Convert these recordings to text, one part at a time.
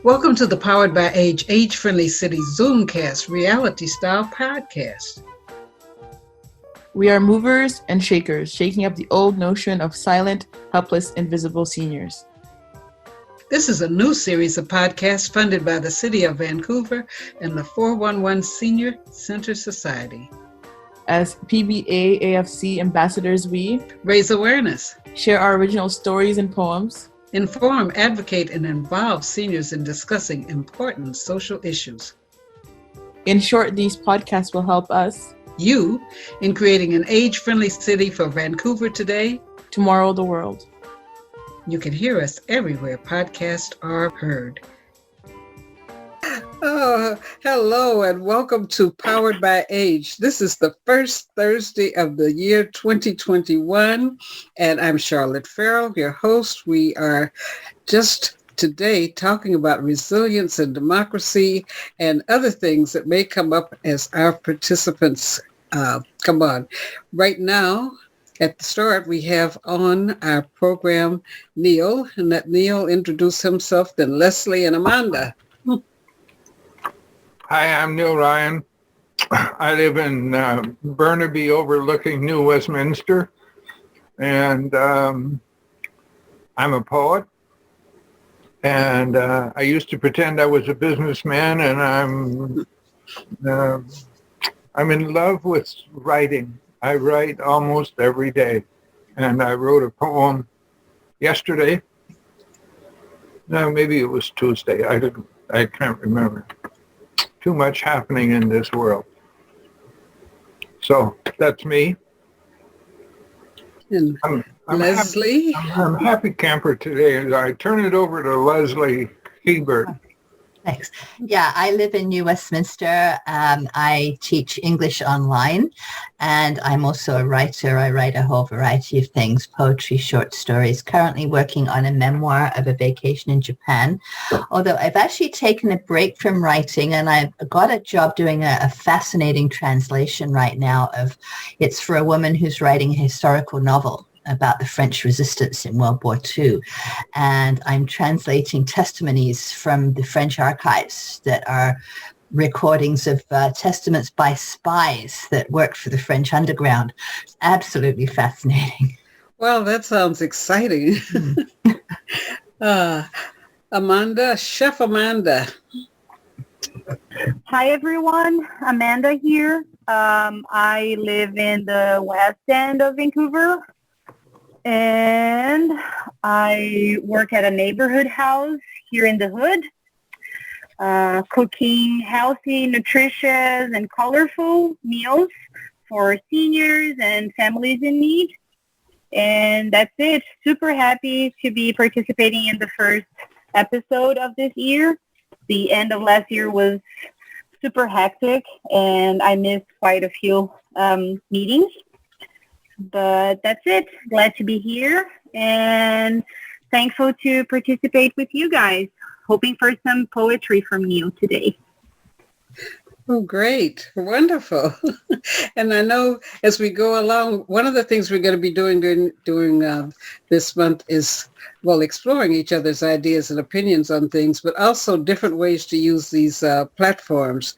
Welcome to the Powered by Age-Friendly City Zoomcast reality-style podcast. We are movers and shakers, shaking up the old notion of silent, helpless, invisible seniors. This is a new series of podcasts funded by the City of Vancouver and the 411 Senior Center Society. As PBA AFC ambassadors, we raise awareness, share our original stories and poems, inform, advocate, and involve seniors in discussing important social issues. In short, these podcasts will help us, you, in creating an age-friendly city for Vancouver today, tomorrow the world. You can hear us everywhere podcasts are heard. Oh, hello and welcome to Powered by Age. This is the first Thursday of the year 2021, and I'm Charlotte Farrell, your host. We are just today talking about resilience and democracy and other things that may come up as our participants come on. Right now, at the start, we have on our program Neil, and let Neil introduce himself, then Leslie and Amanda. Hi, I'm Neil Ryan. I live in Burnaby overlooking New Westminster, and I'm a poet. And I used to pretend I was a businessman, and I'm in love with writing. I write almost every day, and I wrote a poem yesterday. No, maybe it was Tuesday. I can't remember. Too much happening in this world. So that's me. And I'm Leslie? I'm happy camper today. I turn it over to Leslie Hebert. Thanks. Yeah, I live in New Westminster. I teach English online, and I'm also a writer. I write a whole variety of things, poetry, short stories, currently working on a memoir of a vacation in Japan. Although I've actually taken a break from writing, and I've got a job doing a fascinating translation right now it's for a woman who's writing a historical novel about the French resistance in World War II. And I'm translating testimonies from the French archives that are recordings of testaments by spies that worked for the French underground. It's absolutely fascinating. Well, that sounds exciting. Amanda, Chef Amanda. Hi, everyone. Amanda here. I live in the West End of Vancouver. And I work at a neighborhood house here in the hood, cooking healthy, nutritious, and colorful meals for seniors and families in need. And that's it. Super happy to be participating in the first episode of this year. The end of last year was super hectic, and I missed quite a few meetings. But that's it. Glad to be here and thankful to participate with you guys. Hoping for some poetry from you today. Oh, great. Wonderful. And I know as we go along, one of the things we're going to be doing during this month is, exploring each other's ideas and opinions on things, but also different ways to use these platforms.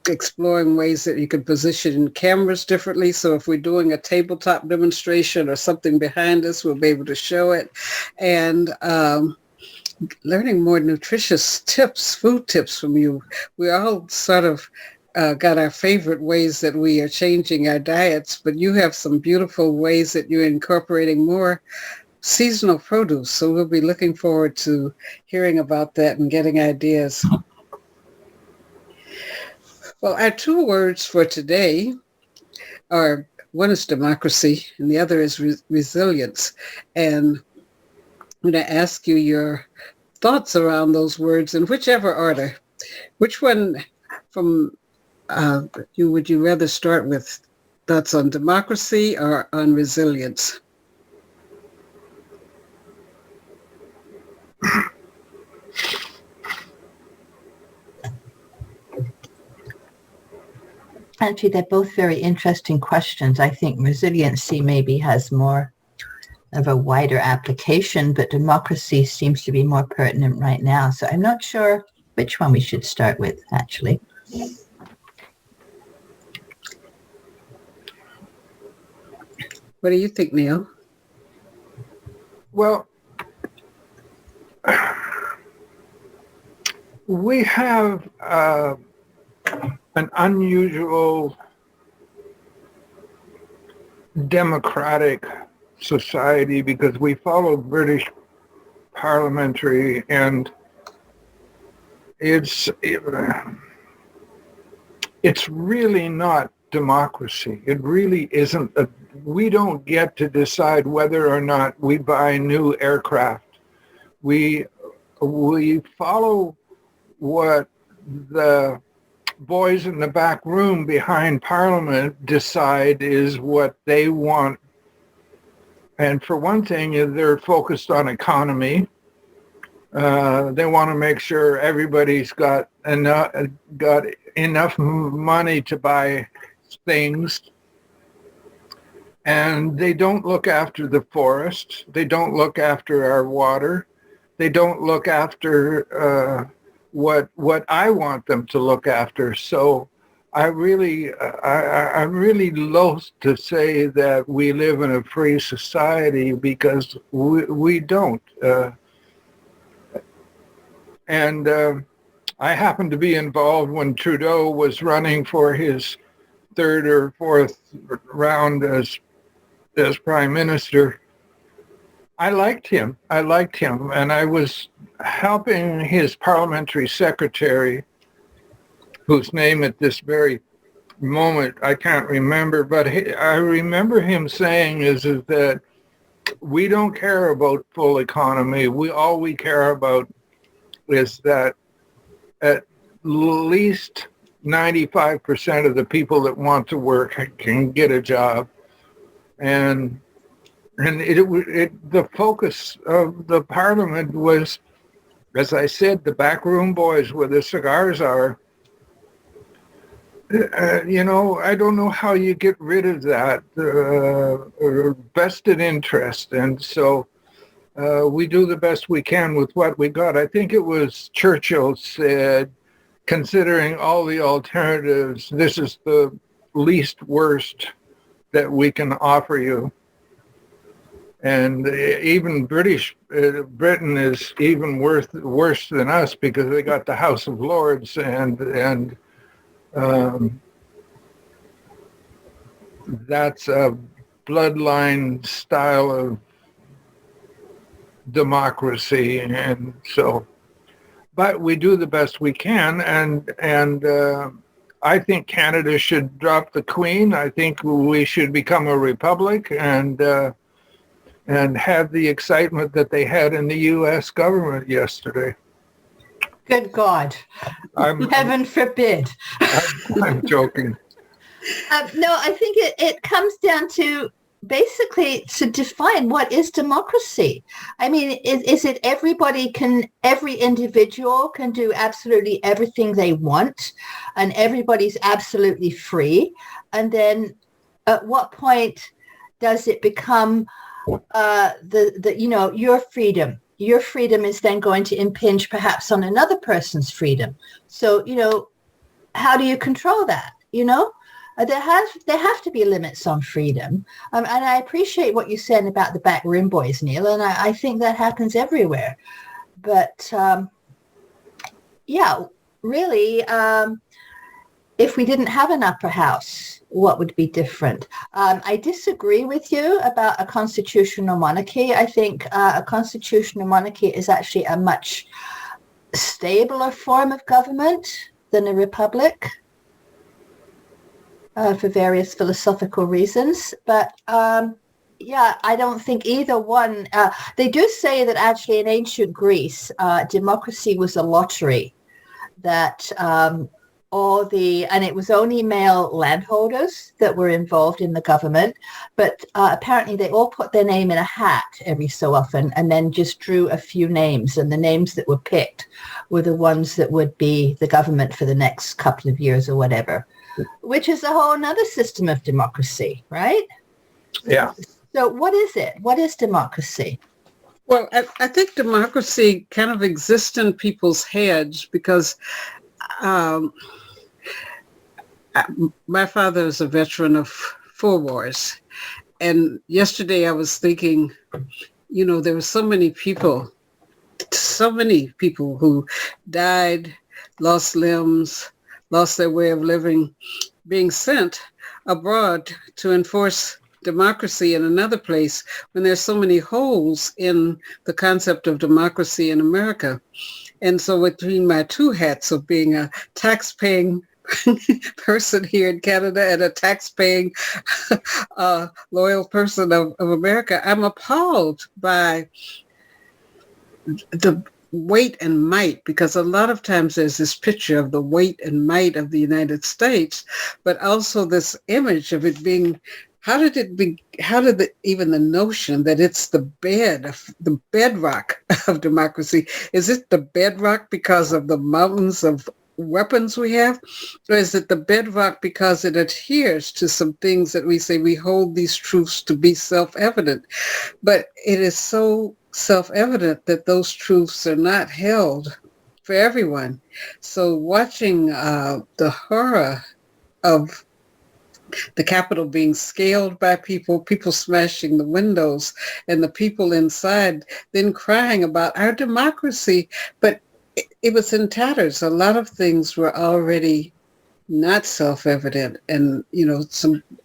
Exploring ways that you can position cameras differently. So if we're doing a tabletop demonstration or something behind us, we'll be able to show it. And learning more nutritious tips, food tips from you. We all sort of got our favorite ways that we are changing our diets, but you have some beautiful ways that you're incorporating more seasonal produce. So we'll be looking forward to hearing about that and getting ideas. Well, our two words for today are, one is democracy and the other is resilience. And I'm going to ask you your thoughts around those words in whichever order. Which one from would you rather start with? Thoughts on democracy or on resilience? Actually, they're both very interesting questions. I think resiliency maybe has more of a wider application, but democracy seems to be more pertinent right now. So I'm not sure which one we should start with, actually. What do you think, Neil? Well, we have an unusual democratic society because we follow British parliamentary, and it's really not democracy. It really isn't. We don't get to decide whether or not we buy new aircraft. We follow what the boys in the back room behind Parliament decide is what they want. And for one thing, they're focused on economy. They want to make sure everybody's got enough money to buy things. And they don't look after the forest. They don't look after our water. They don't look after what I want them to look after. So I'm really loath to say that we live in a free society because we don't. And I happened to be involved when Trudeau was running for his third or fourth round as prime minister. I liked him, and I was helping his parliamentary secretary, whose name at this very moment I can't remember, but I remember him saying is that we don't care about full economy. All we care about is that at least 95% of the people that want to work can get a job. And the focus of the parliament was, as I said, the backroom boys where the cigars are. I don't know how you get rid of that vested interest. And so we do the best we can with what we got. I think it was Churchill said, considering all the alternatives, this is the least worst that we can offer you. And even Britain is even worse than us because they got the House of Lords and that's a bloodline style of democracy, and so. But we do the best we can, and I think Canada should drop the Queen. I think we should become a republic and have the excitement that they had in the U.S. government yesterday. Good God. Heaven forbid. I'm joking. No, I think it comes down to basically to define what is democracy. I mean, is it every individual can do absolutely everything they want and everybody's absolutely free? And then at what point does it become your freedom? Your freedom is then going to impinge perhaps on another person's freedom. So, how do you control that? There have to be limits on freedom. And I appreciate what you're saying about the backroom boys, Neil, and I think that happens everywhere. But, really, if we didn't have an upper house, what would be different? I disagree with you about a constitutional monarchy. I think a constitutional monarchy is actually a much stabler form of government than a republic. For various philosophical reasons. But I don't think either one. They do say that actually in ancient Greece, democracy was a lottery, that and it was only male landholders that were involved in the government, but apparently they all put their name in a hat every so often and then just drew a few names, and the names that were picked were the ones that would be the government for the next couple of years or whatever. Which is a whole another system of democracy, right? Yeah. So what is it? What is democracy? Well, I think democracy kind of exists in people's heads because um, my father is a veteran of 4 wars. And yesterday I was thinking, there were so many people who died, lost limbs, lost their way of living, being sent abroad to enforce democracy in another place when there's so many holes in the concept of democracy in America. And so between my two hats of being a tax-paying person here in Canada and a tax-paying loyal person of America, I'm appalled by the weight and might, because a lot of times there's this picture of the weight and might of the United States, but also this image of it being, even the notion that it's the bedrock of democracy, is it the bedrock because of the mountains of weapons we have, or is it the bedrock because it adheres to some things that we say we hold these truths to be self-evident? But it is so self-evident that those truths are not held for everyone. So watching the horror of the Capitol being scaled by people smashing the windows, and the people inside then crying about our democracy, but it was in tatters. A lot of things were already not self-evident, and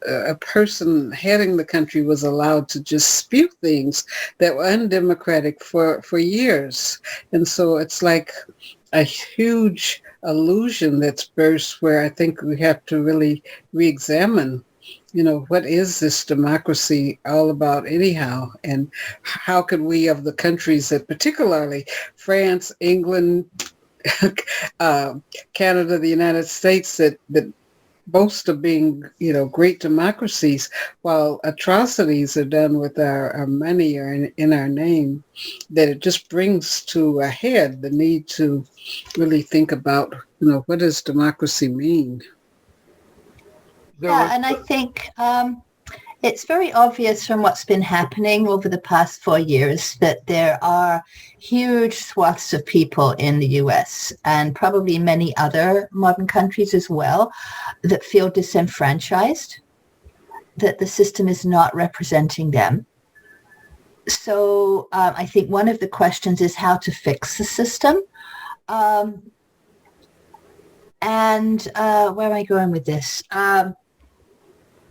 a person heading the country was allowed to just spew things that were undemocratic for years. And so it's like a huge illusion that's burst, where I think we have to really re-examine, what is this democracy all about anyhow? And how can we, of the countries that, particularly France, England, Canada, the United States, that boast of being, great democracies, while atrocities are done with our money or in our name, that it just brings to a head the need to really think about, what does democracy mean? Yeah, and I think it's very obvious from what's been happening over the past 4 years that there are huge swaths of people in the US and probably many other modern countries as well that feel disenfranchised, that the system is not representing them. So I think one of the questions is how to fix the system. And where am I going with this?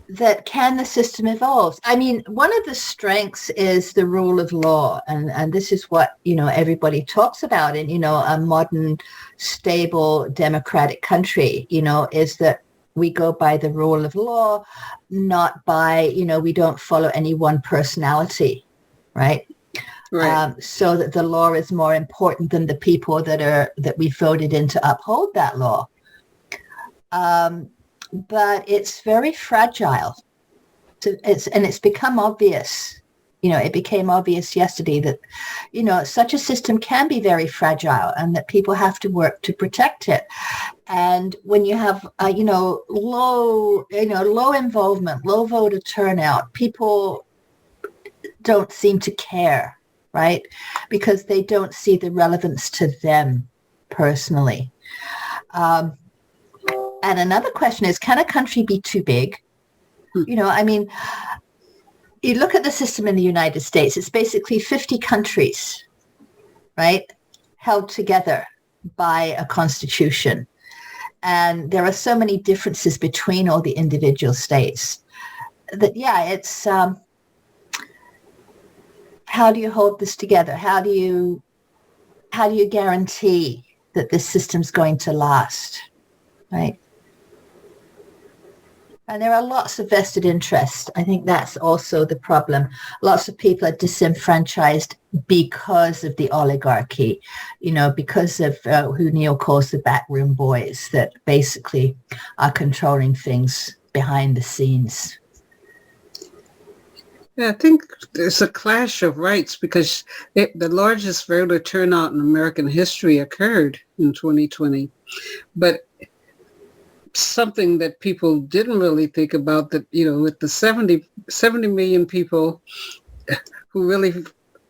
That can the system evolve? I mean, one of the strengths is the rule of law. And this is what, everybody talks about in, a modern, stable, democratic country, is that we go by the rule of law, not by, we don't follow any one personality, right? Right. So that the law is more important than the people that we voted in to uphold that law. But it's very fragile. It's become obvious. It became obvious yesterday that, such a system can be very fragile and that people have to work to protect it. And when you have, low involvement, low voter turnout, people don't seem to care, right? Because they don't see the relevance to them personally. And another question is, can a country be too big? You look at the system in the United States, it's basically 50 countries, right, held together by a constitution. And there are so many differences between all the individual states that, it's, how do you hold this together? How do you guarantee that this system's going to last, right? And there are lots of vested interests. I think that's also the problem. Lots of people are disenfranchised because of the oligarchy, because of who Neil calls the backroom boys that basically are controlling things behind the scenes. Yeah, I think there's a clash of rights because the largest voter turnout in American history occurred in 2020. But something that people didn't really think about, that, with the 70 million people who really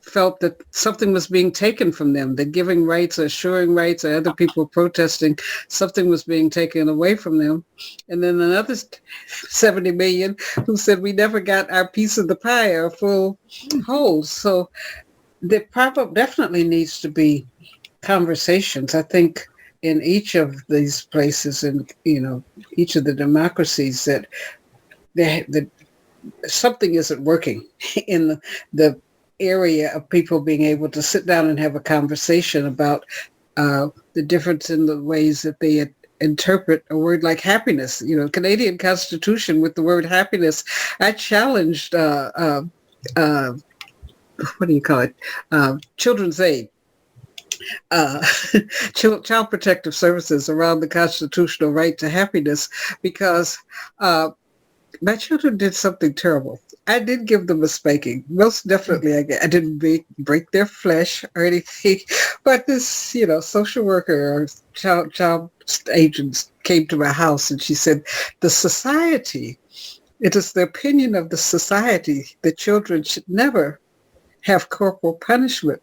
felt that something was being taken from them, that giving rights or assuring rights or other people protesting, something was being taken away from them. And then another 70 million who said we never got our piece of the pie or full whole. So there definitely needs to be conversations, I think, in each of these places, and each of the democracies, that something isn't working in the area of people being able to sit down and have a conversation about the difference in the ways that they interpret a word like happiness. Canadian Constitution with the word happiness. I challenged what do you call it? Children's Aid. Child Protective Services around the constitutional right to happiness, because my children did something terrible. I did give them a spanking. Most definitely, I didn't break their flesh or anything. But this, social worker or child agents came to my house, and she said, it is the opinion of the society that children should never have corporal punishment.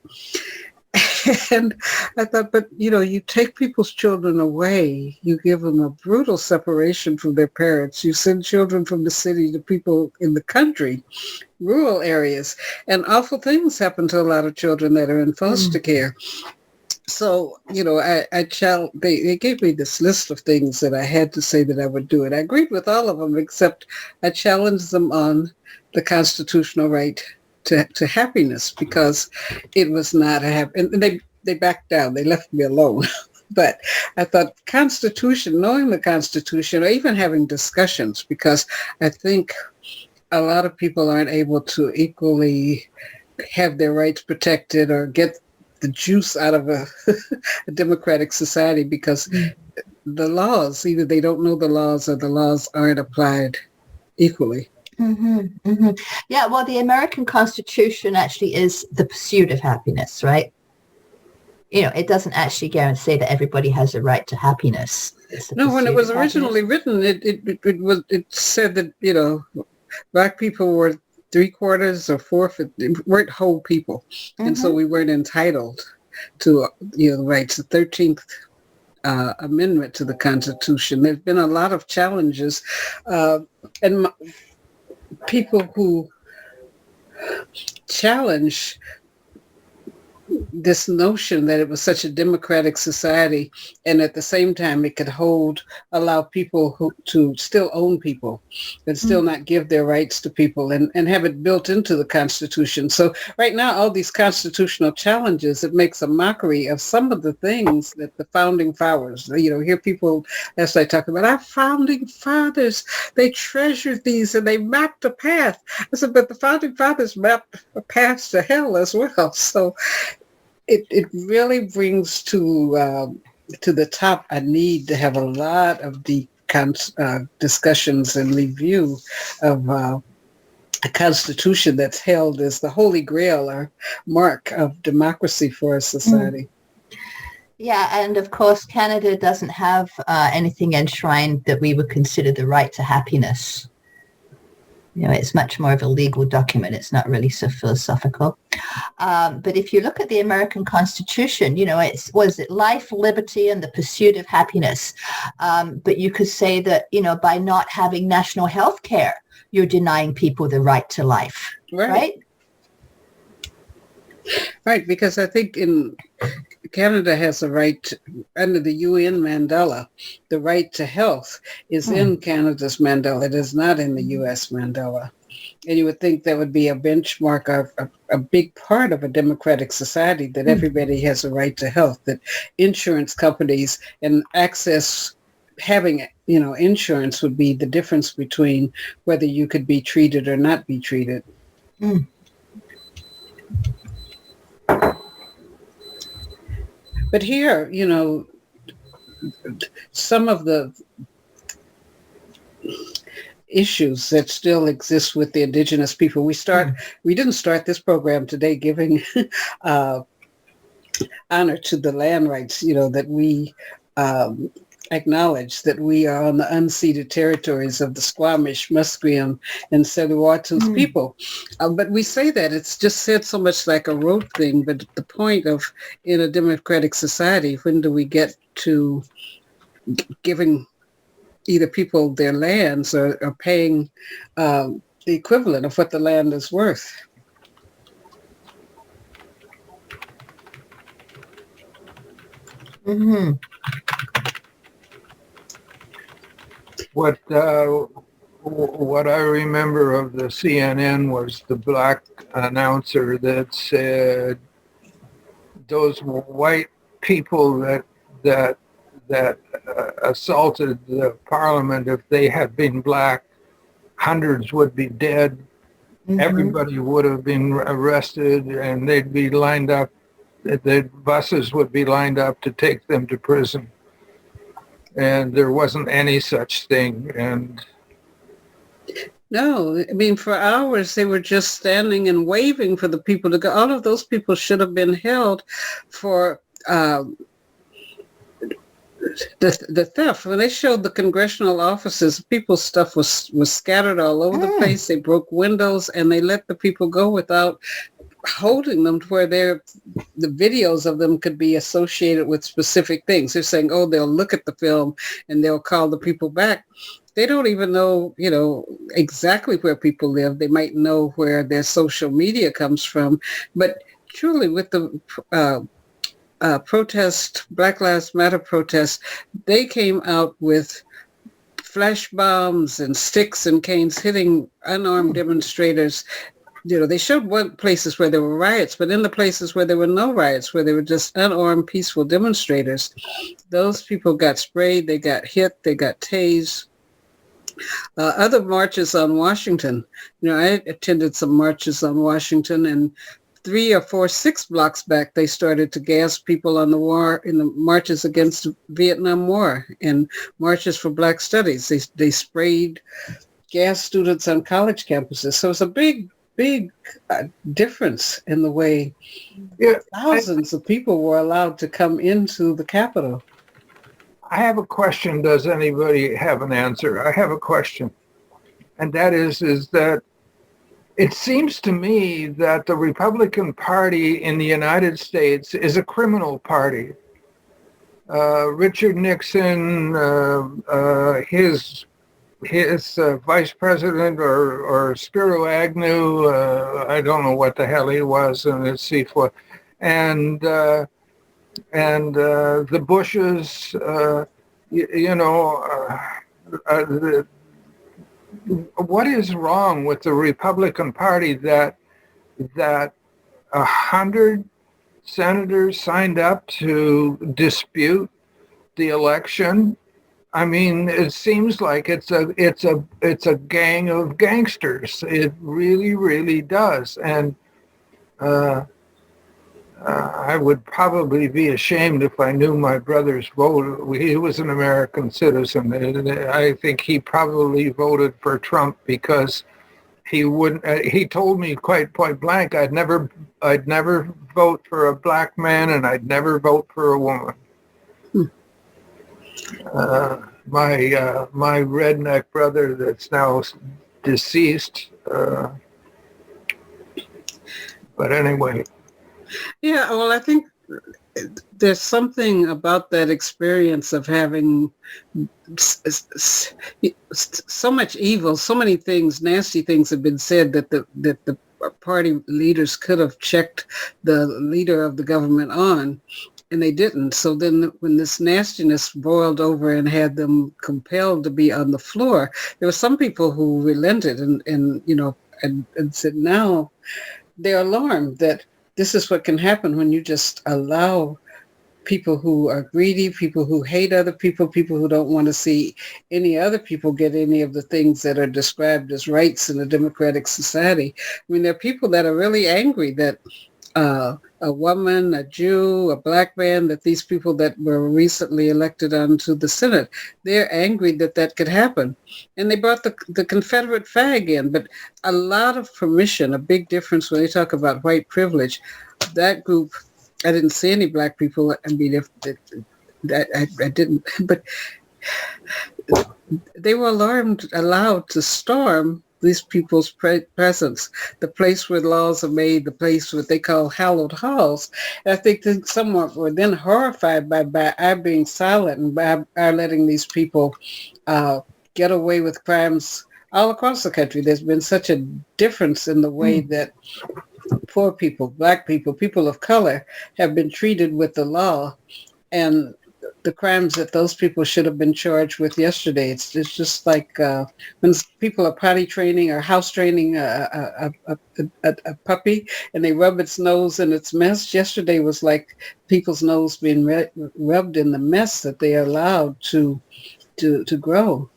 And I thought, but, you take people's children away. You give them a brutal separation from their parents. You send children from the city to people in the country, rural areas, and awful things happen to a lot of children that are in foster care. So, they gave me this list of things that I had to say that I would do. And I agreed with all of them, except I challenged them on the constitutional right to happiness, because it was not and they backed down. They left me alone. But I thought knowing the Constitution, or even having discussions, because I think a lot of people aren't able to equally have their rights protected or get the juice out of a democratic society, because the laws, either they don't know the laws or the laws aren't applied equally. Yeah, well, the American Constitution actually is the pursuit of happiness, right? It doesn't actually guarantee that everybody has a right to happiness. No, when it was originally written, it said that, Black people were 3/4 or 4/5, weren't whole people. And so we weren't entitled to, the rights. The 13th Amendment to the Constitution. There's been a lot of challenges, and people who challenge this notion that it was such a democratic society, and at the same time it could allow people to still own people and still not give their rights to people, and have it built into the Constitution. So right now, all these constitutional challenges, it makes a mockery of some of the things that the founding fathers, hear people, as I talk about, our founding fathers, they treasured these and they mapped a path. I said, but the founding fathers mapped a path to hell as well. So it really brings to the top a need to have a lot of deep discussions and review of a constitution that's held as the holy grail or mark of democracy for a society. Yeah, and of course, Canada doesn't have anything enshrined that we would consider the right to happiness. It's much more of a legal document. It's not really so philosophical. But if you look at the American Constitution, was it life, liberty, and the pursuit of happiness? But you could say that, by not having national health care, you're denying people the right to life, right? Right, because I think Canada has a right under the UN Mandela. The right to health is in Canada's Mandela. It is not in the U.S. Mandela. And you would think that would be a benchmark of a big part of a democratic society, that everybody has a right to health, that insurance companies and access, having insurance would be the difference between whether you could be treated or not be treated. But here, some of the issues that still exist with the Indigenous people. We didn't start this program today giving honor to the land rights, that we acknowledge that we are on the unceded territories of the Squamish, Musqueam, and Tsleil-Waututh people. But we say that it's just said so much like a rote thing. But the point of in a democratic society, when do we get to giving either people their lands or paying the equivalent of what the land is worth? Mm-hmm. What I remember of the CNN was the black announcer that said those white people that assaulted the parliament, if they had been black, hundreds would be dead. Mm-hmm. Everybody would have been arrested, and they'd be lined up. The buses would be lined up to take them to prison. And there wasn't any such thing. And no, I mean, for hours they were just standing and waving for the people to go. All of those people should have been held for the theft. When they showed the congressional offices, people's stuff was scattered all over the place. They broke windows, and they let the people go without holding them to where the videos of them could be associated with specific things. They're saying, oh, they'll look at the film and they'll call the people back. They don't even know, exactly where people live. They might know where their social media comes from. But truly, with the Black Lives Matter protest, they came out with flash bombs and sticks and canes hitting unarmed demonstrators. They showed places where there were riots, but in the places where there were no riots, where they were just unarmed, peaceful demonstrators, those people got sprayed, they got hit, they got tased. Other marches on Washington, I attended some marches on Washington, and 3 or 4, 6 blocks back, they started to gas people on the war in the marches against the Vietnam War and marches for Black Studies. They sprayed gas students on college campuses. So it's a big difference in the way thousands of people were allowed to come into the Capitol. I have a question. Does anybody have an answer? I have a question. And that is that it seems to me that the Republican Party in the United States is a criminal party. Richard Nixon, his vice president or Spiro Agnew, I don't know what the hell he was, and it's C4, and the Bushes, what is wrong with the Republican Party that 100 senators signed up to dispute the election? I mean, it seems like it's a gang of gangsters. It really, really does. And I would probably be ashamed if I knew my brother's vote. He was an American citizen. And I think he probably voted for Trump because he wouldn't. He told me quite point blank, I'd never vote for a black man, and I'd never vote for a woman. My redneck brother that's now deceased. But anyway. Yeah, well, I think there's something about that experience of having so much evil, so many things, nasty things have been said that the party leaders could have checked the leader of the government on, and they didn't. So then when this nastiness boiled over and had them compelled to be on the floor, there were some people who relented and said now they're alarmed that this is what can happen when you just allow people who are greedy, people who hate other people, people who don't want to see any other people get any of the things that are described as rights in a democratic society. I mean, there are people that are really angry that a woman, a Jew, a black man, that these people that were recently elected onto the Senate, they're angry that could happen. And they brought the Confederate flag in, but a lot of permission, a big difference when they talk about white privilege. That group, I didn't see any black people. I mean, I didn't, but they were allowed to storm these people's presence, the place where laws are made, the place what they call hallowed halls. And I think that someone were then horrified by our being silent and by our letting these people get away with crimes all across the country. There's been such a difference in the way that poor people, Black people, people of color have been treated with the law, and the crimes that those people should have been charged with yesterday. It's just like when people are potty training or house training a puppy and they rub its nose in its mess. Yesterday was like people's nose being rubbed in the mess that they are allowed to grow.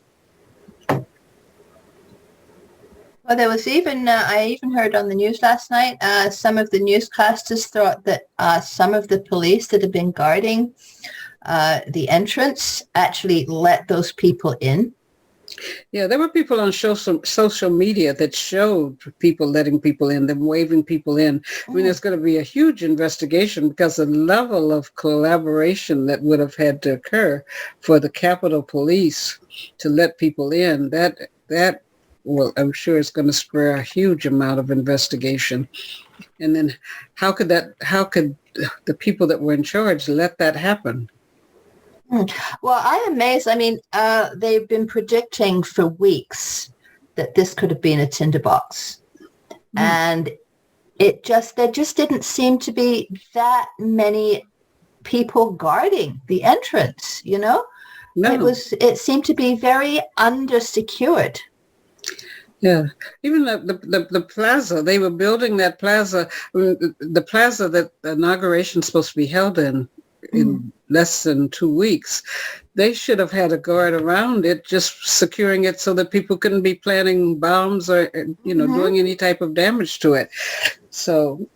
Well, there was even, I even heard on the news last night, some of the newscasters thought that some of the police that have been guarding the entrance actually let those people in. Yeah, there were people on social media that showed people letting people in, them waving people in. I mean, there's going to be a huge investigation because the level of collaboration that would have had to occur for the Capitol Police to let people in, that well, I'm sure it's going to spur a huge amount of investigation. And then how could the people that were in charge let that happen? Well, I'm amazed. I mean, they've been predicting for weeks that this could have been a tinderbox. And there just didn't seem to be that many people guarding the entrance, you know? No. It seemed to be very undersecured. Yeah, even the plaza, they were building that plaza, the plaza that the inauguration is supposed to be held in less than 2 weeks. They should have had a guard around it, just securing it so that people couldn't be planting bombs or, doing any type of damage to it. So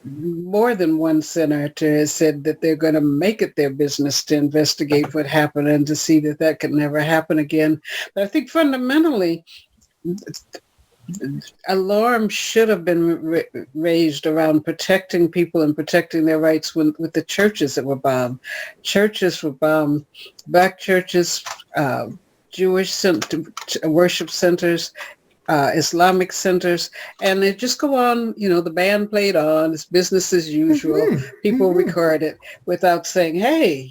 more than one senator has said that they're going to make it their business to investigate what happened and to see that could never happen again. But I think fundamentally, alarm should have been raised around protecting people and protecting their rights with the churches that were bombed. Churches were bombed, Black churches, Jewish worship centers, Islamic centers, and they just go on, the band played on, it's business as usual. People record it without saying, hey,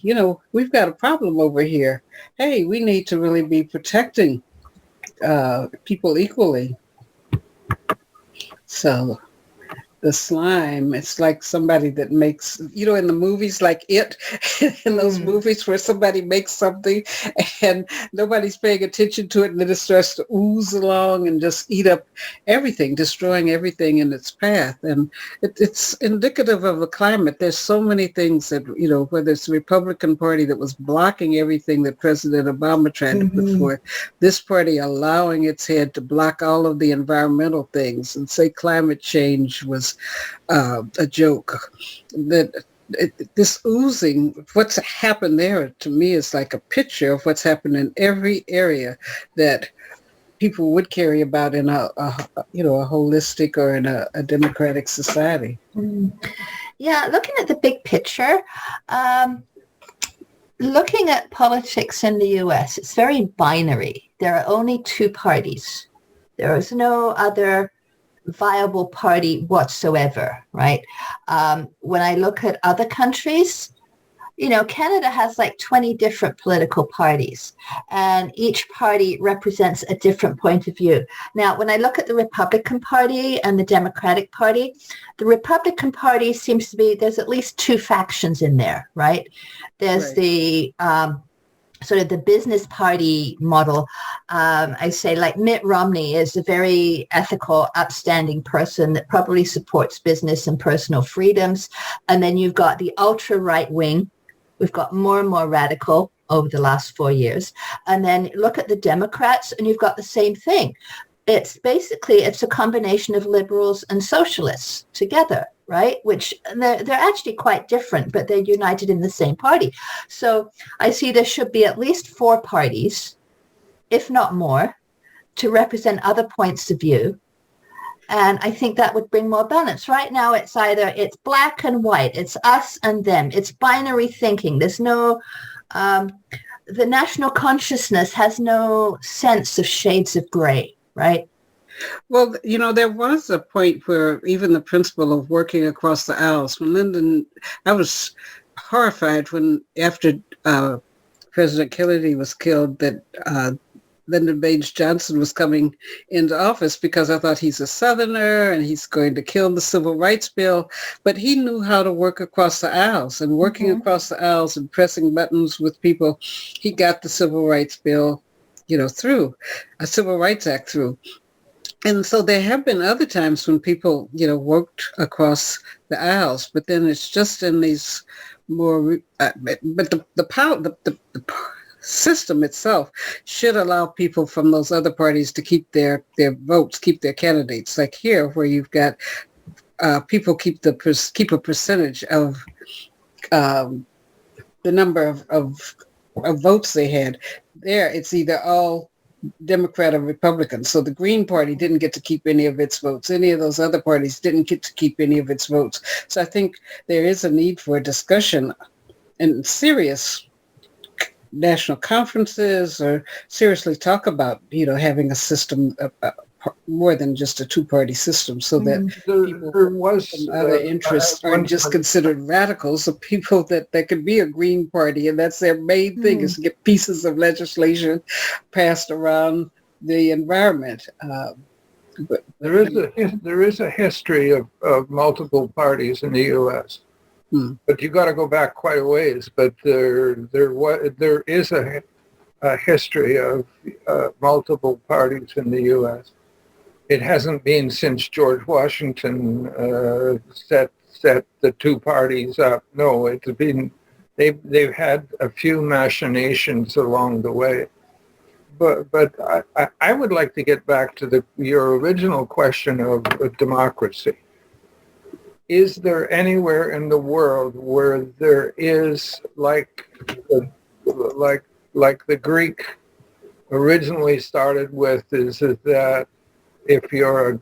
we've got a problem over here. Hey, we need to really be protecting people equally. So the slime, it's like somebody that makes, in the movies like It, in those movies where somebody makes something and nobody's paying attention to it and then it starts to ooze along and just eat up everything, destroying everything in its path. And it's indicative of a climate. There's so many things that, whether it's the Republican Party that was blocking everything that President Obama tried to put forth, this party allowing its head to block all of the environmental things and say climate change was a joke. That this oozing, what's happened there to me is like a picture of what's happened in every area that people would carry about in a holistic or in a democratic society. Yeah, looking at the big picture, looking at politics in the U.S., it's very binary. There are only two parties. There is no other viable party whatsoever, right? When I look at other countries, Canada has like 20 different political parties, and each party represents a different point of view. Now, when I look at the Republican Party and the Democratic Party, the Republican Party seems to be, there's at least two factions in there, right? There's the sort of the business party model. I say like Mitt Romney is a very ethical, upstanding person that probably supports business and personal freedoms. And then you've got the ultra right wing. We've got more and more radical over the last 4 years. And then look at the Democrats and you've got the same thing. It's a combination of liberals and socialists together, right? Which they're actually quite different, but they're united in the same party. So I see there should be at least 4 parties, if not more, to represent other points of view. And I think that would bring more balance. Right now, it's black and white. It's us and them. It's binary thinking. There's no, the national consciousness has no sense of shades of gray, right? Well, there was a point where even the principle of working across the aisles, I was horrified when after President Kennedy was killed that Lyndon Baines Johnson was coming into office, because I thought he's a Southerner and he's going to kill the Civil Rights Bill. But he knew how to work across the aisles, and working across the aisles and pressing buttons with people, he got the Civil Rights Bill, through, a Civil Rights Act through. And so there have been other times when people, worked across the aisles, but then it's just in these more, but the system itself should allow people from those other parties to keep their votes, keep their candidates. Like here, where you've got people keep a percentage of the number of votes they had. There, it's either all Democrat or Republican. So the Green Party didn't get to keep any of its votes. Any of those other parties didn't get to keep any of its votes. So I think there is a need for a discussion and serious national conferences, or seriously talk about, having a system more than just a two-party system, so that people from other interests aren't just considered radicals, of people that could be a Green Party, and that's their main thing, is to get pieces of legislation passed around the environment. But there is a history of multiple parties in the U.S. But you got to go back quite a ways. But there is a history of multiple parties in the U.S. It hasn't been since George Washington set the two parties up. No, it's been they've had a few machinations along the way. But I would like to get back to your original question of democracy. Is there anywhere in the world where there is like the Greek originally started with, is that if you're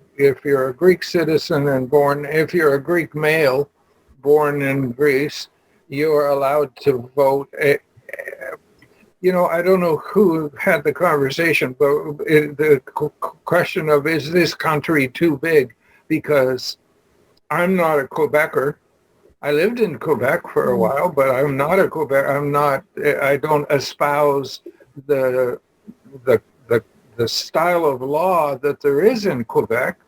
a Greek citizen and if you're a Greek male born in Greece, you're allowed to vote. I don't know who had the conversation, but the question of, is this country too big? Because I'm not a Quebecer. I lived in Quebec for a while, but I'm not a Quebec. I don't espouse the style of law that there is in Quebec.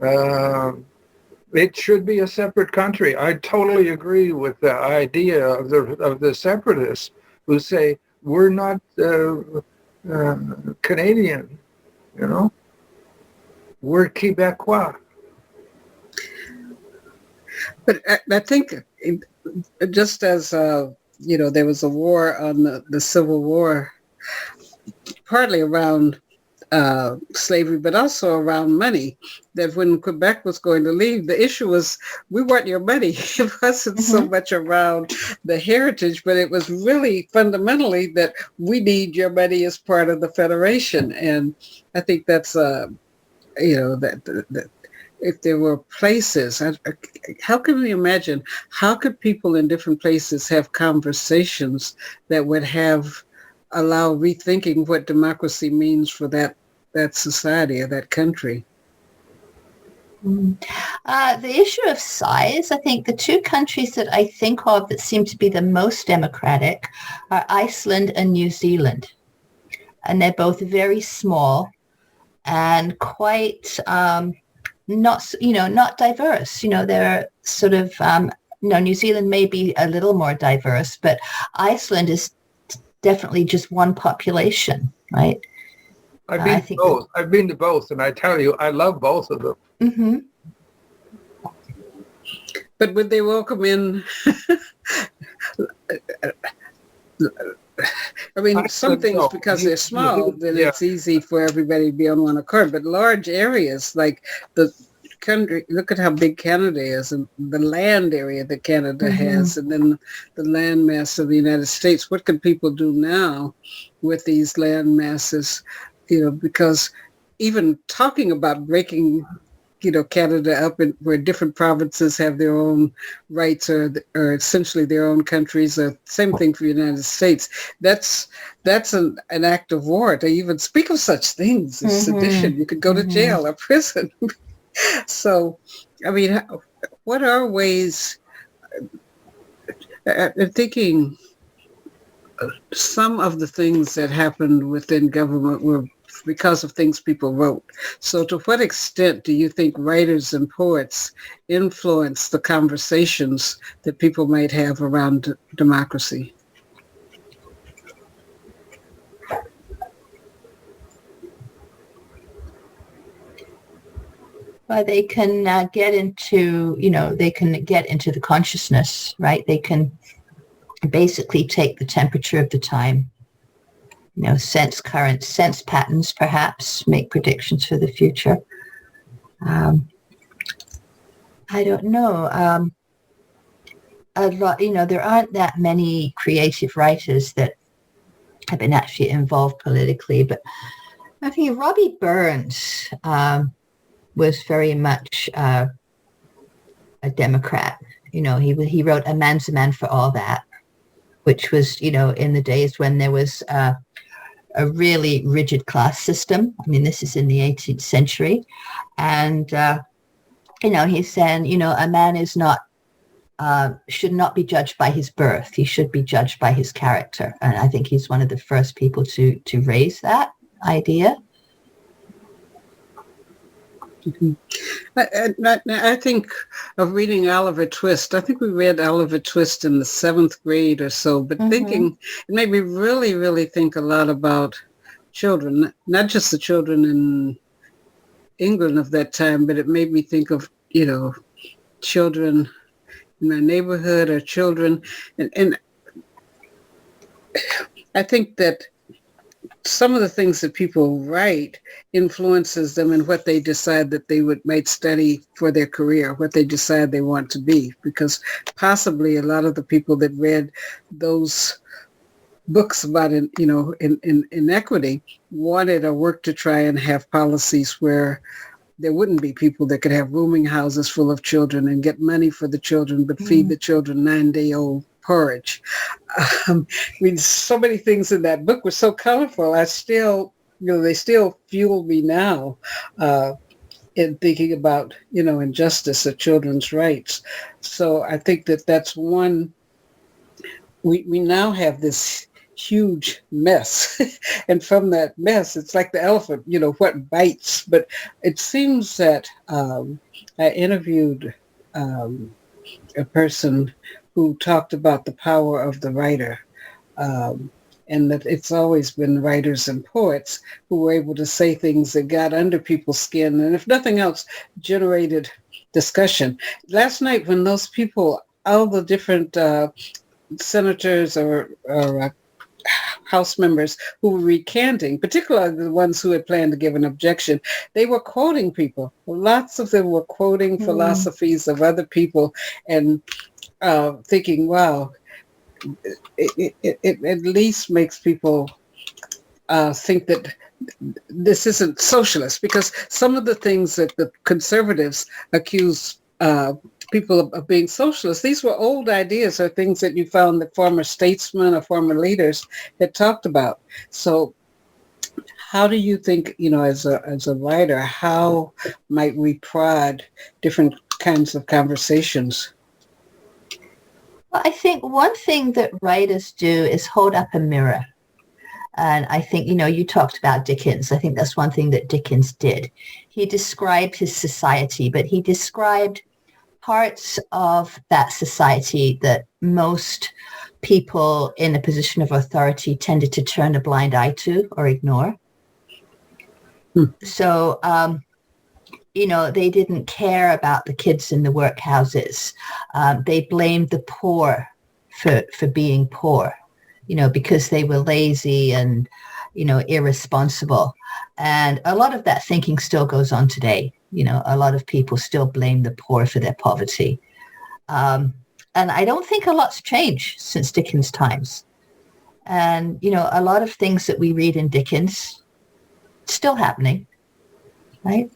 It should be a separate country. I totally agree with the idea of the separatists who say we're not Canadian, we're Quebecois. But I think just as, there was a war on the Civil War, partly around slavery, but also around money, that when Quebec was going to leave, the issue was, we want your money. It wasn't so much around the heritage, but it was really fundamentally that we need your money as part of the Federation. And I think that's, that if there were places, how can we imagine, how could people in different places have conversations that would allow rethinking what democracy means for that society or that country? The issue of size, I think the two countries that I think of that seem to be the most democratic are Iceland and New Zealand. And they're both very small and quite not diverse. They're sort of, New Zealand may be a little more diverse, but Iceland is definitely just one population, right? I've been to both. I've been to both, and I tell you, I love both of them. Mm-hmm. But would they welcome in? I mean, some things, because they're small, then it's easy for everybody to be on one accord. But large areas like the country, look at how big Canada is, and the land area that Canada has, and then the land mass of the United States. What can people do now with these land masses? Because even talking about breaking Canada up and where different provinces have their own rights or essentially their own countries. Same thing for the United States. That's an act of war to even speak of such things as sedition. You could go to jail or prison. So, I mean, what are ways? I'm thinking some of the things that happened within government were because of things people wrote. So to what extent do you think writers and poets influence the conversations that people might have around democracy? Well, they can get into, the consciousness, right? They can basically take the temperature of the time, sense patterns, perhaps make predictions for the future. I don't know. A lot, there aren't that many creative writers that have been actually involved politically, but I think Robbie Burns was very much a Democrat. He wrote A Man's a Man for All That, which was, in the days when there was a really rigid class system. I mean, this is in the 18th century. And, he's saying, a man is not, should not be judged by his birth. He should be judged by his character. And I think he's one of the first people to raise that idea. Mm-hmm. I think of reading Oliver Twist. I think we read Oliver Twist in the 7th grade or so, but thinking, it made me really, really think a lot about children, not just the children in England of that time, but it made me think of, children in my neighborhood or children. And I think that some of the things that people write influences them in what they decide that they might study for their career, what they decide they want to be, because possibly a lot of the people that read those books about inequity wanted or worked to try and have policies where there wouldn't be people that could have rooming houses full of children and get money for the children, but feed the children 9-day-old porridge. So many things in that book were so colorful. I still, they still fuel me now in thinking about, injustice of children's rights. So I think that that's one. We now have this huge mess, and from that mess, it's like the elephant. What bites. But it seems that I interviewed a person who talked about the power of the writer, and that it's always been writers and poets who were able to say things that got under people's skin, and if nothing else, generated discussion. Last night, when those people, all the different senators or House members who were recanting, particularly the ones who had planned to give an objection, they were quoting people. Lots of them were quoting philosophies of other people and thinking, wow, it at least makes people think that this isn't socialist, because some of the things that the conservatives accuse people of being socialist, these were old ideas or things that you found that former statesmen or former leaders had talked about. So how do you think, as a writer, how might we prod different kinds of conversations? Well, I think one thing that writers do is hold up a mirror. And I think, you talked about Dickens. I think that's one thing that Dickens did. He described his society, but he described parts of that society that most people in a position of authority tended to turn a blind eye to or ignore. So, they didn't care about the kids in the workhouses. They blamed the poor for being poor, because they were lazy and, irresponsible. And a lot of that thinking still goes on today. A lot of people still blame the poor for their poverty. And I don't think a lot's changed since Dickens' times. And, a lot of things that we read in Dickens still happening, right?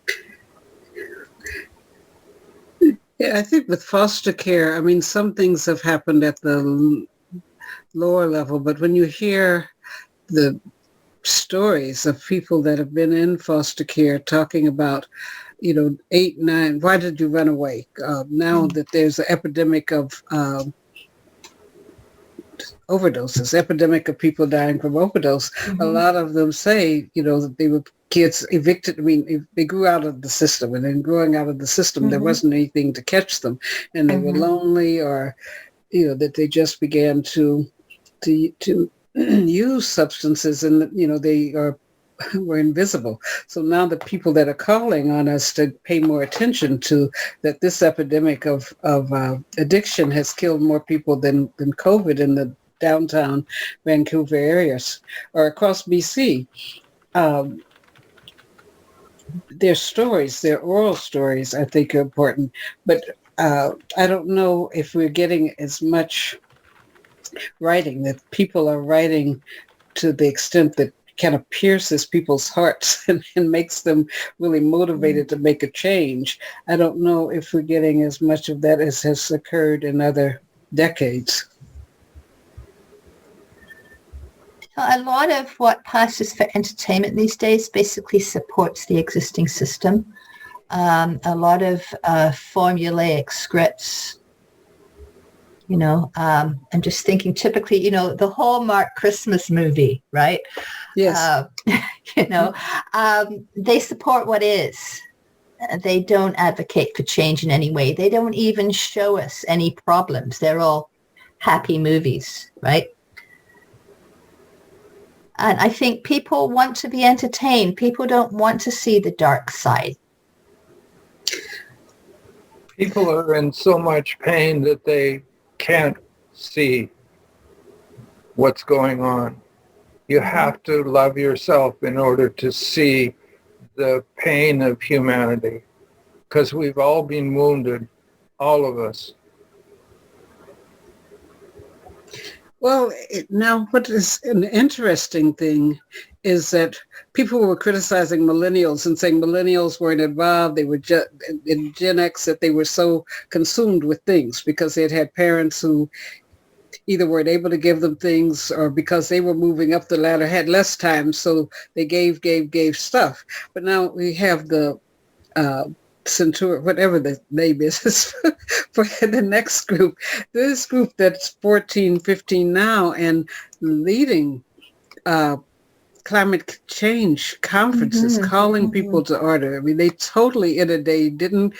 Yeah, I think with foster care, I mean, some things have happened at the lower level, but when you hear the stories of people that have been in foster care talking about, 8, 9, why did you run away? Now that there's an epidemic of overdoses, epidemic of people dying from overdose, a lot of them say, that they were kids evicted. I mean, they grew out of the system, and in growing out of the system, there wasn't anything to catch them, and they were lonely, or, that they just began to use substances, and, they were invisible. So now the people that are calling on us to pay more attention to that, this epidemic of addiction has killed more people than COVID in the downtown Vancouver areas or across BC. Their stories, their oral stories, I think are important. But I don't know if we're getting as much writing, that people are writing to the extent that kind of pierces people's hearts and makes them really motivated to make a change. I don't know if we're getting as much of that as has occurred in other decades. A lot of what passes for entertainment these days basically supports the existing system. A lot of formulaic scripts. I'm just thinking typically, the Hallmark Christmas movie, right? Yes. They support what is. They don't advocate for change in any way. They don't even show us any problems. They're all happy movies, right? And I think people want to be entertained. People don't want to see the dark side. People are in so much pain that they can't see what's going on. You have to love yourself in order to see the pain of humanity, because we've all been wounded, all of us. Well, now what is an interesting thing is that people were criticizing millennials and saying millennials weren't involved. They were just in Gen X, that they were so consumed with things because they had parents who either weren't able to give them things, or because they were moving up the ladder, had less time, so they gave stuff. But now we have the Centaur, whatever the name is, for the next group. This group that's 14, 15 now and leading climate change conferences, calling people to order. I mean, they totally in a day didn't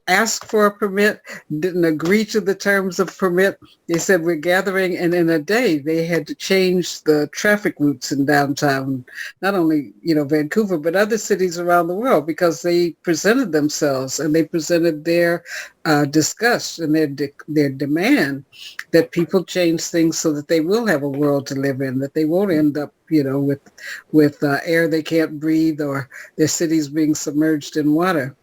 ask for a permit, didn't agree to the terms of permit. They said we're gathering, and in a day they had to change the traffic routes in downtown, not only Vancouver, but other cities around the world, because they presented themselves and they presented their disgust and their demand that people change things so that they will have a world to live in, that they won't end up with air they can't breathe, or their cities being submerged in water.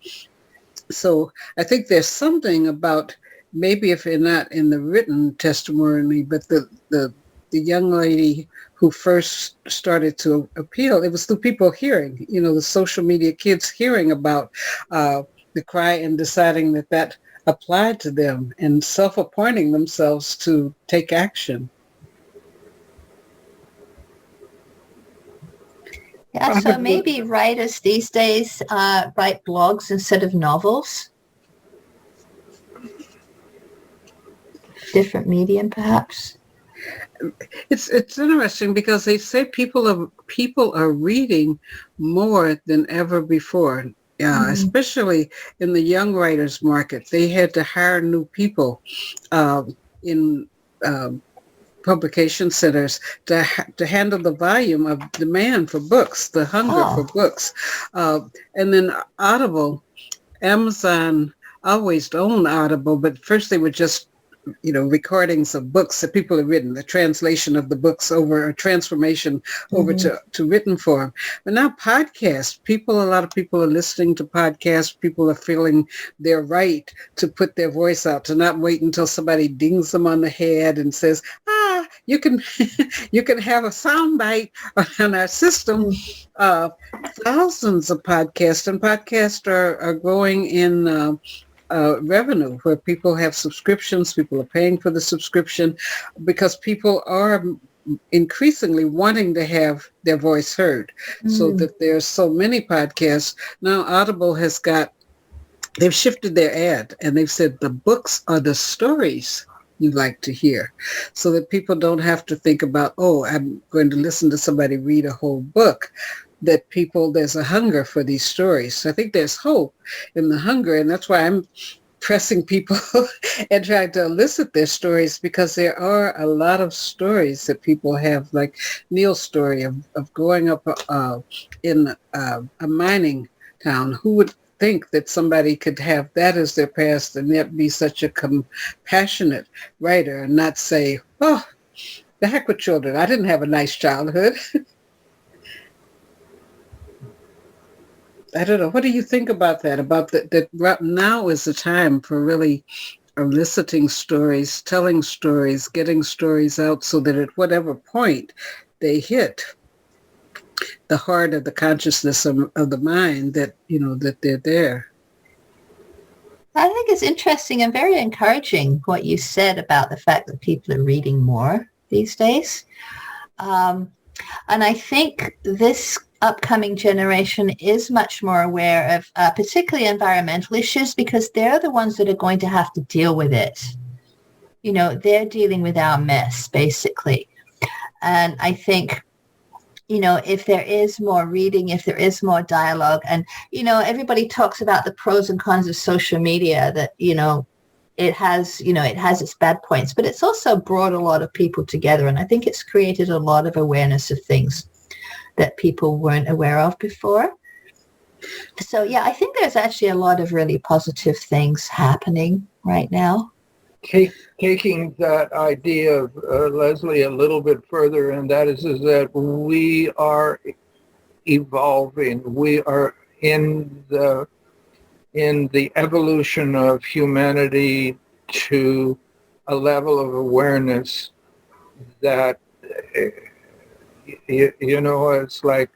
So I think there's something about, maybe if they're not in the written testimony, but the young lady who first started to appeal, it was through people hearing, the social media kids hearing about the cry and deciding that applied to them and self-appointing themselves to take action. Yeah, so maybe writers these days write blogs instead of novels. Different medium, perhaps. It's interesting because they say people are reading more than ever before. Especially in the young writers market. They had to hire new people in publication centers to handle the volume of demand for books, the hunger for books. And then Audible, Amazon always owned Audible, but first they were just recordings of books that people have written, the translation of the books over, a transformation over to written form. But now podcasts, a lot of people are listening to podcasts. People are feeling their right to put their voice out, to not wait until somebody dings them on the head and says, you can have a soundbite on our system. Thousands of podcasts, and podcasts are growing in revenue where people have subscriptions, people are paying for the subscription because people are increasingly wanting to have their voice heard. So that there's so many podcasts. Now Audible they've shifted their ad and they've said the books are the stories you like to hear, so that people don't have to think about, oh, I'm going to listen to somebody read a whole book. That there's a hunger for these stories. So I think there's hope in the hunger, and that's why I'm pressing people and trying to elicit their stories, because there are a lot of stories that people have, like Neil's story of growing up in a mining town. Who would think that somebody could have that as their past and yet be such a compassionate writer and not say, oh, the heck with children. I didn't have a nice childhood. I don't know. What do you think about that? About that now is the time for really eliciting stories, telling stories, getting stories out so that at whatever point they hit the heart of the consciousness of the mind, that, that they're there. I think it's interesting and very encouraging what you said about the fact that people are reading more these days. And I think this upcoming generation is much more aware of particularly environmental issues, because they're the ones that are going to have to deal with it. They're dealing with our mess, basically. And I think, if there is more reading, if there is more dialogue, and, everybody talks about the pros and cons of social media, that, it has its bad points, but it's also brought a lot of people together. And I think it's created a lot of awareness of things that people weren't aware of before. So, yeah, I think there's actually a lot of really positive things happening right now. Taking that idea of Leslie a little bit further, and that is that we are evolving. We are in the evolution of humanity to a level of awareness that, it's like,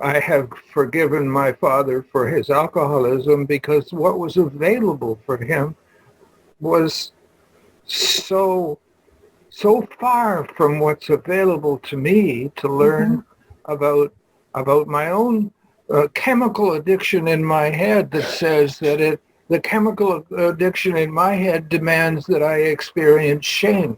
I have forgiven my father for his alcoholism because what was available for him was so far from what's available to me to learn about my own chemical addiction in my head, that says that the chemical addiction in my head demands that I experience shame.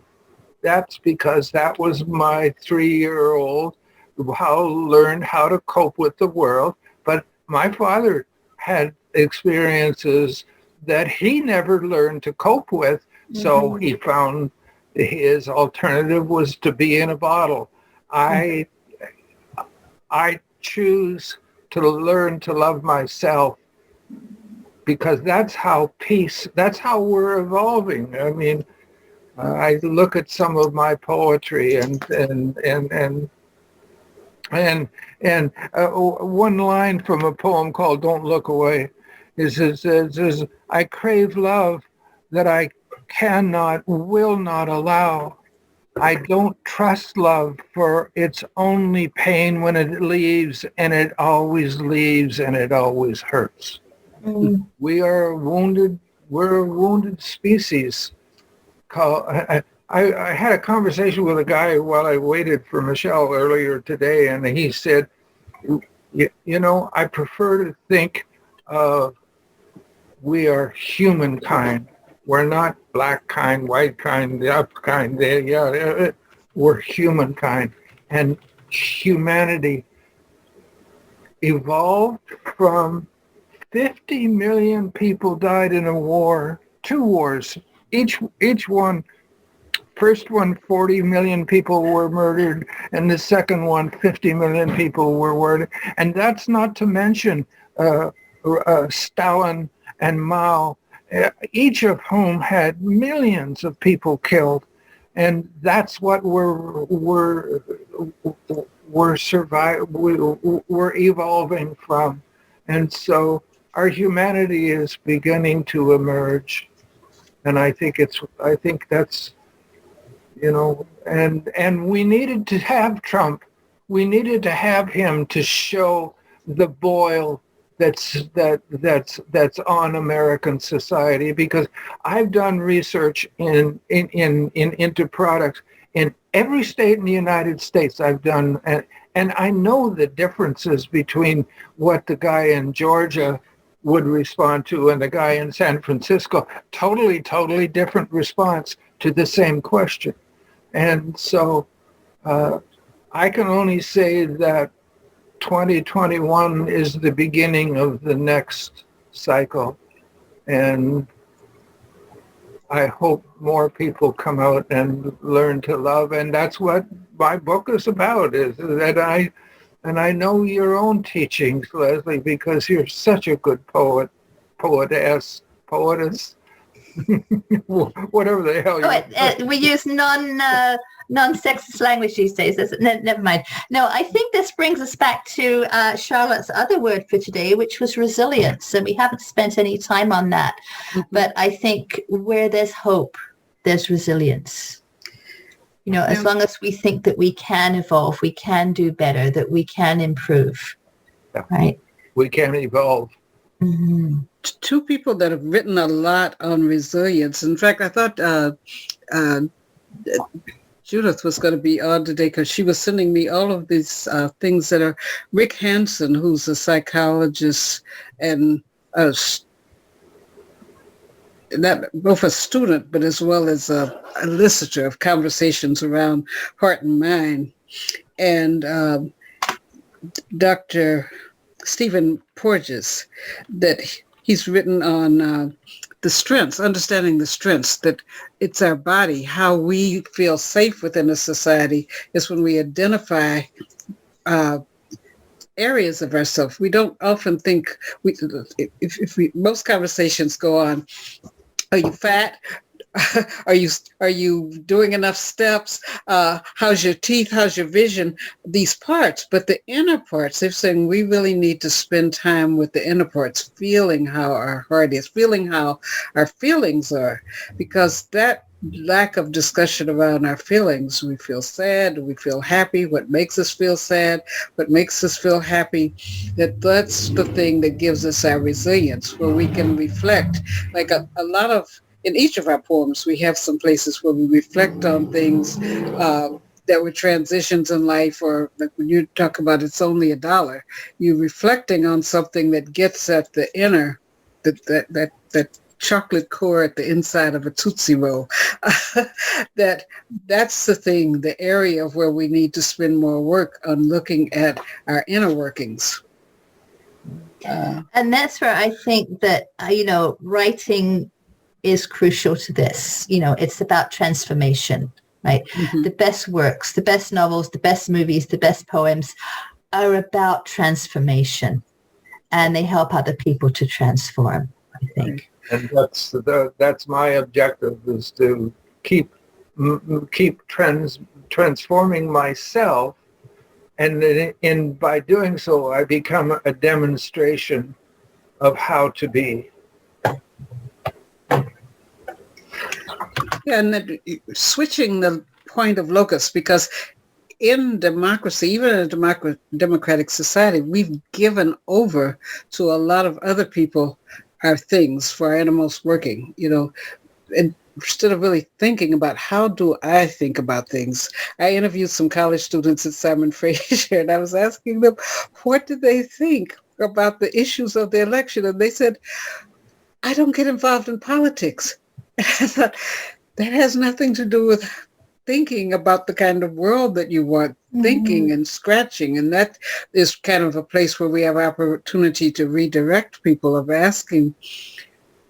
That's because that was my 3-year-old learned how to cope with the world. But my father had experiences that he never learned to cope with. So he found his alternative was to be in a bottle. I choose to learn to love myself, because that's how we're evolving. I mean, I look at some of my poetry and one line from a poem called "Don't Look Away" is I crave love that I will not allow. I don't trust love, for it's only pain when it leaves, and it always leaves, and it always hurts. We're a wounded species. I had a conversation with a guy while I waited for Michelle earlier today, and he said, I prefer to think we are humankind. We're not black kind, white kind, the up kind. We're humankind. And humanity evolved from 50 million people died in a war, 2 wars. Each one, first one, 40 million people were murdered, and the second one, 50 million people were murdered. And that's not to mention Stalin and Mao, each of whom had millions of people killed. And that's what we're evolving from. And so our humanity is beginning to emerge. And I think that's, and we needed to have Trump. We needed to have him to show the boil that's on American society, because I've done research into products in every state in the United States. I've done, and I know the differences between what the guy in Georgia would respond to and the guy in San Francisco. Totally different response to the same question. And so I can only say that 2021 is the beginning of the next cycle. And I hope more people come out and learn to love. And that's what my book is about, is that I know your own teachings, Leslie, because you're such a good poetess, whatever the hell you we use non-sexist language these days. Never mind. No, I think this brings us back to Charlotte's other word for today, which was resilience. And we haven't spent any time on that. Mm-hmm. But I think where there's hope, there's resilience. You know, as long as we think that we can evolve, we can do better, that we can improve, right? We can evolve. Mm-hmm. Two people that have written a lot on resilience. In fact, I thought Judith was going to be on today because she was sending me all of these things that are Rick Hansen, who's a psychologist and not both a student, but as well as a listener of conversations around heart and mind. And Dr. Stephen Porges, that he's written on the strengths, understanding the strengths, that it's our body. How we feel safe within a society is when we identify areas of ourselves. We don't often think, most conversations go on, are you fat? Are you doing enough steps? How's your teeth? How's your vision? These parts, but the inner parts, they're saying we really need to spend time with the inner parts, feeling how our heart is, feeling how our feelings are, because that lack of discussion around our feelings, we feel sad, we feel happy, what makes us feel sad, what makes us feel happy, that's the thing that gives us our resilience, where we can reflect. Like a lot of, in each of our poems, we have some places where we reflect on things that were transitions in life, or like when you talk about It's Only $1, you're reflecting on something that gets at the inner, that chocolate core at the inside of a Tootsie Roll. That's the thing, the area of where we need to spend more work on looking at our inner workings. And that's where I think that, writing is crucial to this. It's about transformation, right? Mm-hmm. The best works, the best novels, the best movies, the best poems are about transformation, and they help other people to transform, I think. And that's my objective, is to keep transforming myself, and by doing so, I become a demonstration of how to be. Yeah, and then switching the point of locus, because in democracy, even in a democratic society, we've given over to a lot of other people our things for our innermost working, and instead of really thinking about how do I think about things. I interviewed some college students at Simon Fraser, and I was asking them, what did they think about the issues of the election? And they said, I don't get involved in politics. And I thought, that has nothing to do with thinking about the kind of world that you want, mm-hmm. thinking and scratching. And that is kind of a place where we have opportunity to redirect people, of asking,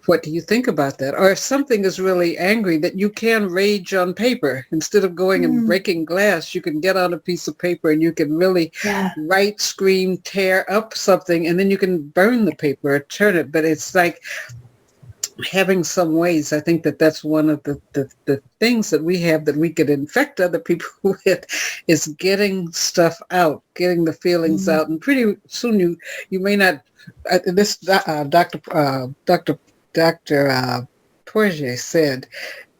what do you think about that? Or if something is really angry, that you can rage on paper. Instead of going and breaking glass, you can get on a piece of paper and you can really write, scream, tear up something, and then you can burn the paper or turn it. But it's like having some ways. I think that's one of the things that we have that we could infect other people with, is getting stuff out, getting the feelings out. And pretty soon you may not, this Dr. Porges said,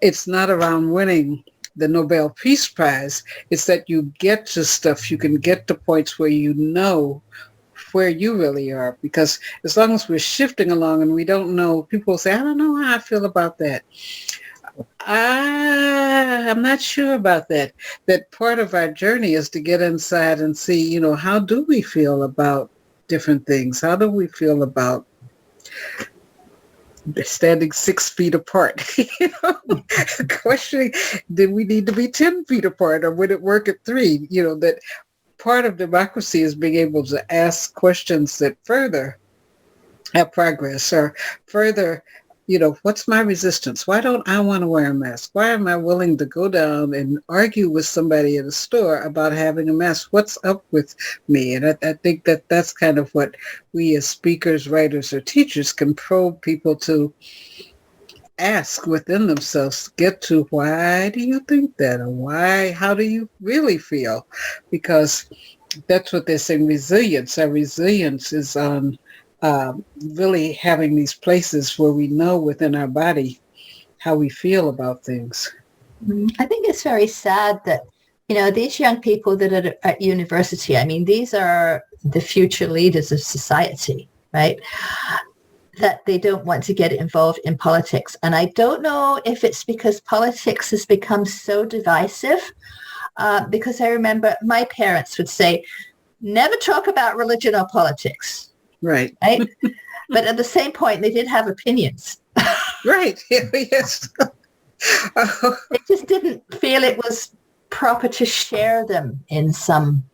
it's not around winning the Nobel Peace Prize. It's that you get to stuff, you can get to points where where you really are. Because as long as we're shifting along and we don't know, people say, I don't know how I feel about that. I'm not sure about that. That part of our journey is to get inside and see, how do we feel about different things? How do we feel about standing 6 feet apart? Questioning, did we need to be 10 feet apart, or would it work at 3? That part of democracy is being able to ask questions that further our progress, or further, what's my resistance? Why don't I want to wear a mask? Why am I willing to go down and argue with somebody at a store about having a mask? What's up with me? And I think that's kind of what we as speakers, writers, or teachers can probe people to ask within themselves, get to, why do you think that? Or how do you really feel? Because that's what they're saying, resilience. Our resilience is on really having these places where we know within our body how we feel about things. I think it's very sad that, these young people that are at university, these are the future leaders of society, right? That they don't want to get involved in politics. And I don't know if it's because politics has become so divisive, because I remember my parents would say, never talk about religion or politics. Right. But at the same point, they did have opinions. Right. Yes. They just didn't feel it was proper to share them in some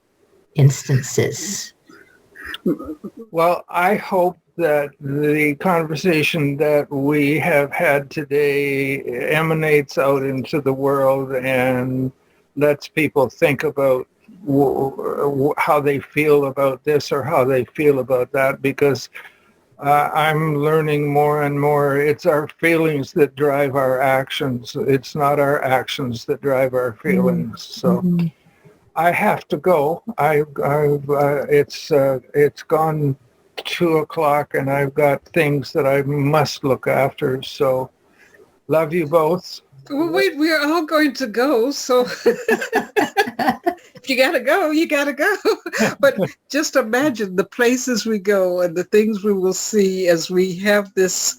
instances. Well, I hope that the conversation that we have had today emanates out into the world and lets people think about how they feel about this or how they feel about that, because I'm learning more and more it's our feelings that drive our actions. It's not our actions that drive our feelings. So I have to go. It's gone 2:00 and I've got things that I must look after. So love you both. Well, wait, we're all going to go, so if you gotta go, you gotta go. But just imagine the places we go and the things we will see as we have this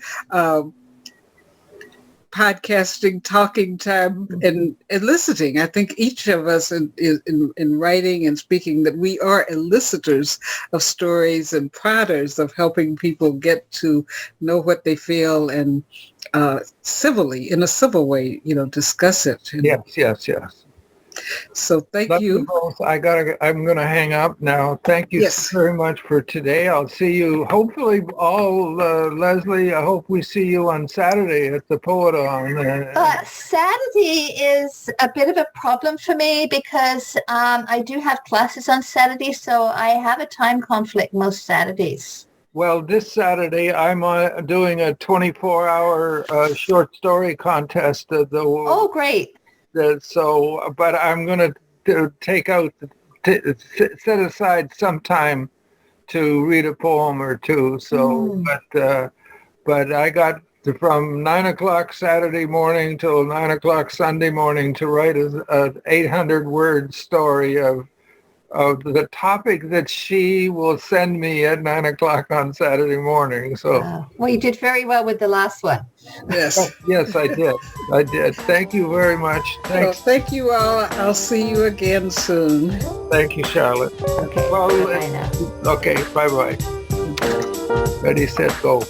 podcasting, talking time, and eliciting. I think each of us in writing and speaking, that we are elicitors of stories and prodders of helping people get to know what they feel and civilly, in a civil way, discuss it. Yes. So thank Love you. Both. I'm going to hang up now. Thank you very much for today. I'll see you, hopefully, Leslie, I hope we see you on Saturday at the Poet-on. Saturday is a bit of a problem for me because I do have classes on Saturday, so I have a time conflict most Saturdays. Well, this Saturday, I'm doing a 24-hour short story contest. Oh, great. But I'm going to set aside some time to read a poem or two. So, but I got from 9:00 Saturday morning till 9:00 Sunday morning to write an 800-word story of the topic that she will send me at 9:00 on Saturday morning. So, well, you did very well with the last one. Yes. Yes, I did. Thank you very much. Thanks. Well, thank you all. I'll see you again soon. Thank you, Charlotte. Okay. Well, bye now. Okay. Bye-bye. Ready, set, go.